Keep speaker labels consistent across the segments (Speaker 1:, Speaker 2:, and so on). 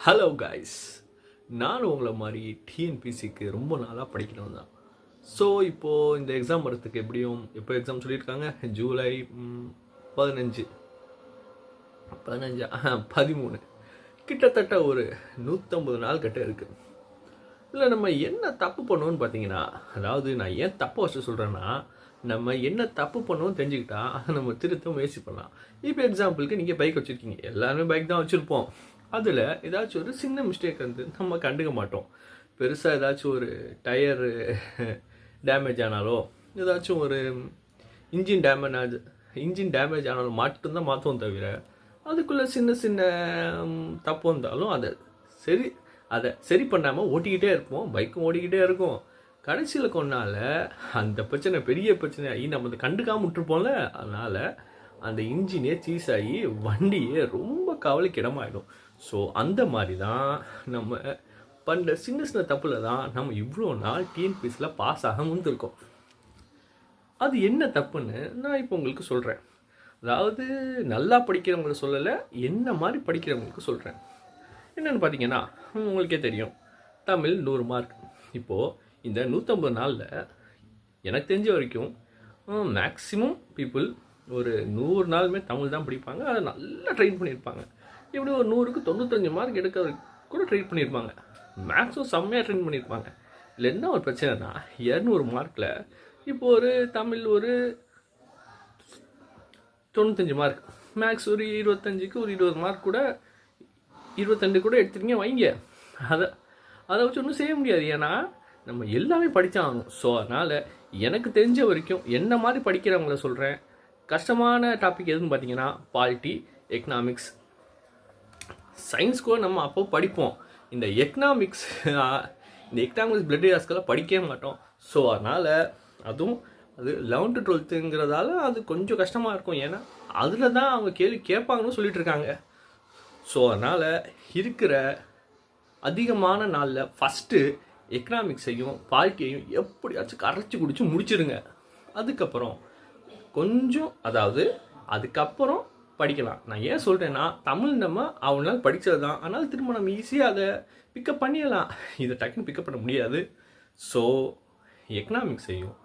Speaker 1: Hello guys, நானும் உங்களை மாதிரி டிஎன்பிசிக்கு ரொம்ப நாளாக படிக்கணும் தான். ஸோ இப்போது இந்த எக்ஸாம் வரத்துக்கு எப்படியும் எப்போ எக்ஸாம் சொல்லியிருக்காங்க? ஜூலை 15 13 கிட்டத்தட்ட ஒரு 150 நாள் கிட்ட இருக்குது. இல்லை நம்ம என்ன தப்பு பண்ணுவோன்னு பார்த்தீங்கன்னா, அதாவது நான் ஏன் தப்பை வச்சு சொல்கிறேன்னா, நம்ம என்ன தப்பு பண்ணுவோம்னு தெரிஞ்சுக்கிட்டா அதை நம்ம திருத்த முயற்சி பண்ணலாம். இப்போ எக்ஸாம்பிளுக்கு நீங்கள் பைக் வச்சுருக்கீங்க, எல்லாருமே பைக் தான் வச்சுருப்போம். அதில் ஏதாச்சும் ஒரு சின்ன மிஸ்டேக் வந்து நம்ம கண்டுக்க மாட்டோம். பெருசாக ஏதாச்சும் ஒரு டயரு டேமேஜ் ஆனாலோ, ஏதாச்சும் ஒரு இன்ஜின் டேமேஜ் ஆனாலும் மட்டும்தான் மாற்றுவோம் தவிர, அதுக்குள்ளே சின்ன சின்ன தப்பு வந்தாலும் அதை சரி பண்ணாமல் ஓட்டிக்கிட்டே இருப்போம். பைக்கும் ஓடிக்கிட்டே இருக்கும். கடைசியில் கொண்டால அந்த பிரச்சனை பெரிய பிரச்சனை ஆகி நம்ம அதை கண்டுக்காமல் விட்டுருப்போம்ல. அதனால் அந்த இன்ஜினே சீஸ் ஆகி வண்டியே ரொம்ப கவலைக்கு இடமாயிடும். ஸோ அந்த மாதிரி தான் நம்ம பண்ணுற சின்ன சின்ன தப்பில் தான் நம்ம இவ்வளோ நாள் டிஎன்பிஎஸ்சியில் பாஸ் ஆக வந்திருக்கோம். அது என்ன தப்புன்னு நான் இப்போ உங்களுக்கு சொல்கிறேன். அதாவது நல்லா படிக்கிறவங்களுக்கு சொல்லலை, என்ன மாதிரி படிக்கிறவங்களுக்கு சொல்கிறேன். என்னென்னு பார்த்தீங்கன்னா, உங்களுக்கே தெரியும், தமிழ் 100 மார்க். இப்போது இந்த 150 நாளில் எனக்கு தெரிஞ்ச வரைக்கும் மேக்ஸிமம் பீப்புள் ஒரு 100 நாளுமே தமிழ் தான் படிப்பாங்க. அதை நல்லா ட்ரெயின் பண்ணியிருப்பாங்க. இப்படி ஒரு 100க்கு 95 மார்க் எடுக்க கூட ட்ரெயின் பண்ணியிருப்பாங்க. மேக்ஸும் செம்மையாக ட்ரெயின் பண்ணியிருப்பாங்க. இல்லை என்ன ஒரு பிரச்சனைனா, 200 மார்க்கில் இப்போ ஒரு தமிழ் ஒரு 95 மார்க், மேக்ஸ் ஒரு 25க்கு ஒரு 20 மார்க் கூட 22 கூட எடுத்துருங்க வைங்க. அதை வச்சு ஒன்றும் செய்ய முடியாது. ஏன்னா நம்ம எல்லாமே படித்தாகணும். ஸோ அதனால் எனக்கு தெரிஞ்ச வரைக்கும் என்ன மாதிரி படிக்கிறவங்கள சொல்கிறேன். கஷ்டமான டாபிக் எதுன்னு பார்த்தீங்கன்னா, பாலிட்டி, எக்கனாமிக்ஸ், சயின்ஸ் கூட நம்ம அப்போ படிப்போம். இந்த எக்கனாமிக்ஸ் பிளட் ராஸ்கெல்லாம் படிக்கவே மாட்டோம். ஸோ அதனால் அது 11th 12ங்கிறதால அது கொஞ்சம் கஷ்டமாக இருக்கும். ஏன்னா அதில் தான் அவங்க கேள்வி கேட்பாங்கன்னு சொல்லிட்டு இருக்காங்க. ஸோ அதனால் இருக்கிற அதிகமான நாளில் ஃபஸ்ட்டு எக்கனாமிக்ஸையும் பாலிட்டியையும் எப்படியாச்சும் கரைச்சி குடிச்சு முடிச்சிருங்க. அதுக்கப்புறம் கொஞ்சம், அதாவது அதுக்கப்புறம் படிக்கலாம். நான் ஏன் சொல்கிறேன்னா, தமிழ் நம்ம அவனால் படித்தது தான். அதனால் திரும்ப நம்ம ஈஸியாக அதை பிக்கப் பண்ணிடலாம். இதை டக்குன்னு பிக்கப் பண்ண முடியாது. ஸோ எக்கனாமிக்ஸையும்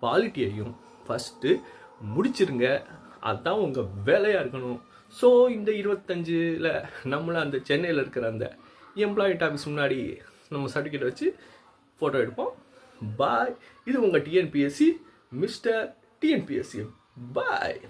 Speaker 1: பாலிட்டியையும் ஃபஸ்ட்டு முடிச்சிருங்க. அதுதான் உங்கள் வேலையாக இருக்கணும். ஸோ இந்த 25ல் நம்மளை அந்த சென்னையில் இருக்கிற அந்த எம்ப்ளாய்மெண்ட் ஆஃபீஸ் முன்னாடி நம்ம சர்டிஃபிகேட் வச்சு ஃபோட்டோ எடுப்போம். பாய். இது உங்கள் டிஎன்பிஎஸ்சி, மிஸ்டர் டிஎன்பிஎஸ்சி. பாய்.